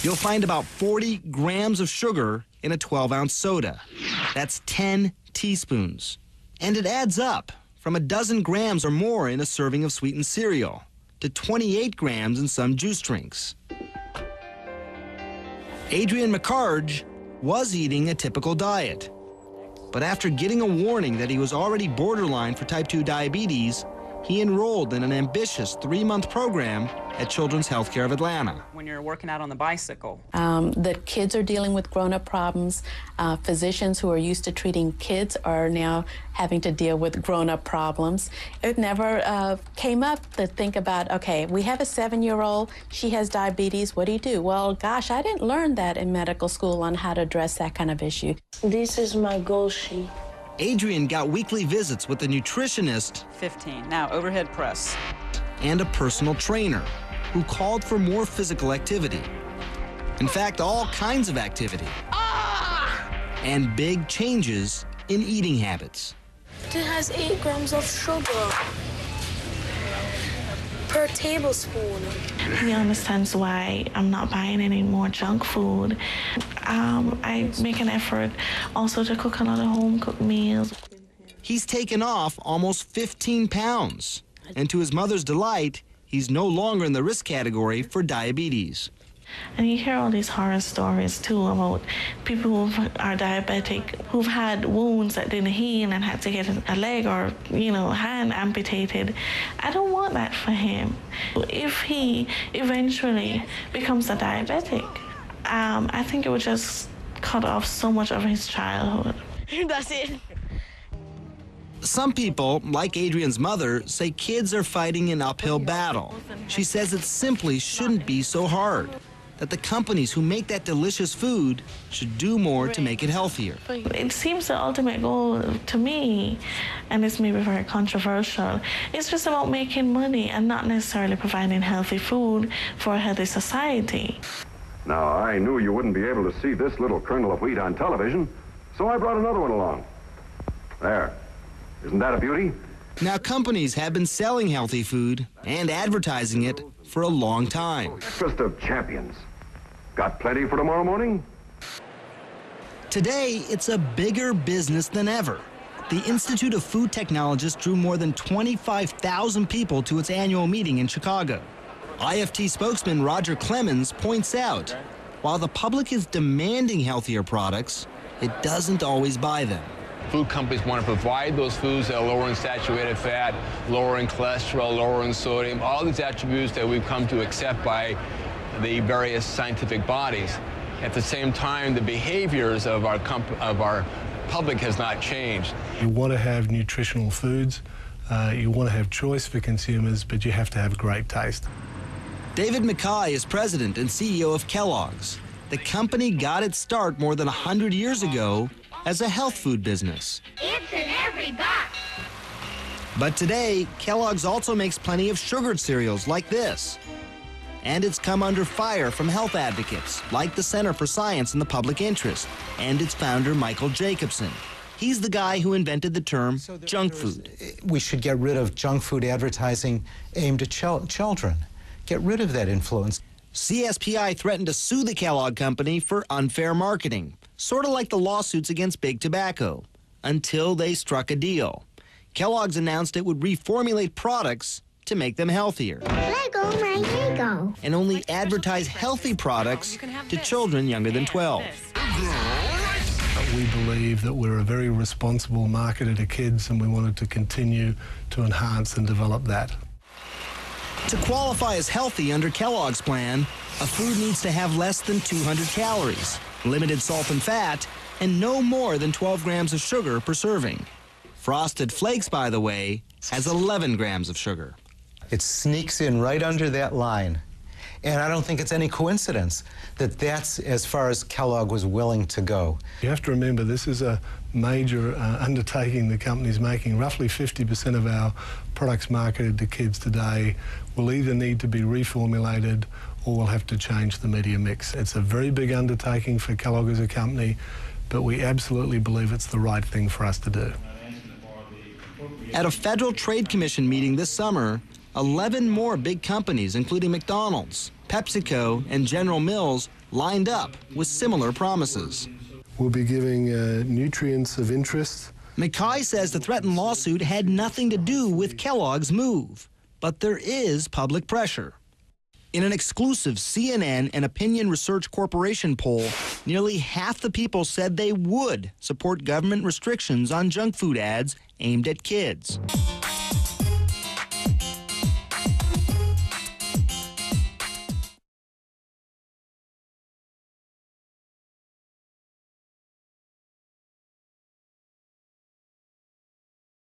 You'll find about 40 grams of sugar in a 12-ounce soda. That's 10 teaspoons. And it adds up from a dozen grams or more in a serving of sweetened cereal to 28 grams in some juice drinks. Adrian McCarge was eating a typical diet. But after getting a warning that he was already borderline for type 2 diabetes, he enrolled in an ambitious 3-month program at Children's Healthcare of Atlanta. When you're working out on the bicycle. The kids are dealing with grown-up problems. Physicians who are used to treating kids are now having to deal with grown-up problems. It never came up to think about, okay, we have a 7-year-old, she has diabetes, what do you do? Well, gosh, I didn't learn that in medical school on how to address that kind of issue. This is my goal sheet. Adrian got weekly visits with a nutritionist 15. Now, overhead press. and a personal trainer who called for more physical activity. In fact, all kinds of activity. And big changes in eating habits. It has 8 grams of sugar per tablespoon. He understands why I'm not buying any more junk food. I make an effort also to cook a lot of home-cooked meals. He's taken off almost 15 pounds. And to his mother's delight, he's no longer in the risk category for diabetes. And you hear all these horror stories, too, about people who are diabetic, who've had wounds that didn't heal and had to get a leg or, hand amputated. I don't want that for him. If he eventually becomes a diabetic, I think it would just cut off so much of his childhood. That's it. Some people, like Adrian's mother, say kids are fighting an uphill battle. She says it simply shouldn't be so hard, that the companies who make that delicious food should do more to make it healthier. It seems the ultimate goal to me, and this may be very controversial, it's just about making money and not necessarily providing healthy food for a healthy society. Now, I knew you wouldn't be able to see this little kernel of wheat on television, so I brought another one along. There. Isn't that a beauty? Now, companies have been selling healthy food and advertising it for a long time. Breakfast of champions. Got plenty for tomorrow morning? Today, it's a bigger business than ever. The Institute of Food Technologists drew more than 25,000 people to its annual meeting in Chicago. IFT spokesman Roger Clemens points out, while the public is demanding healthier products, it doesn't always buy them. Food companies want to provide those foods that are lower in saturated fat, lower in cholesterol, lower in sodium, all these attributes that we've come to accept by the various scientific bodies. At the same time, the behaviors of our public has not changed. You want to have nutritional foods, you want to have choice for consumers, but you have to have great taste. David McKay is president and CEO of Kellogg's. The company got its start more than 100 years ago as a health food business. It's in every box. But today, Kellogg's also makes plenty of sugared cereals like this. And it's come under fire from health advocates like the Center for Science and the Public Interest and its founder, Michael Jacobson. He's the guy who invented the term junk food. We should get rid of junk food advertising aimed at children. Get rid of that influence. CSPI threatened to sue the Kellogg Company for unfair marketing, sort of like the lawsuits against Big Tobacco, until they struck a deal. Kellogg's announced it would reformulate products to make them healthier. Lego, my Lego. And only advertise healthy products to children younger than 12. We believe that we're a very responsible marketer to kids, and we wanted to continue to enhance and develop that. To qualify as healthy under Kellogg's plan, a food needs to have less than 200 calories, limited salt and fat, and no more than 12 grams of sugar per serving. Frosted Flakes, by the way, has 11 grams of sugar. It sneaks in right under that line. And I don't think it's any coincidence that that's as far as Kellogg was willing to go. You have to remember, this is a major undertaking the company's making. Roughly 50% of our products marketed to kids today will either need to be reformulated or we'll have to change the media mix. It's a very big undertaking for Kellogg as a company, but we absolutely believe it's the right thing for us to do. At a Federal Trade Commission meeting this summer, 11 more big companies, including McDonald's, PepsiCo, and General Mills, lined up with similar promises. We'll be giving nutrients of interest. McKay says the threatened lawsuit had nothing to do with Kellogg's move, but there is public pressure. In an exclusive CNN and Opinion Research Corporation poll, nearly half the people said they would support government restrictions on junk food ads aimed at kids.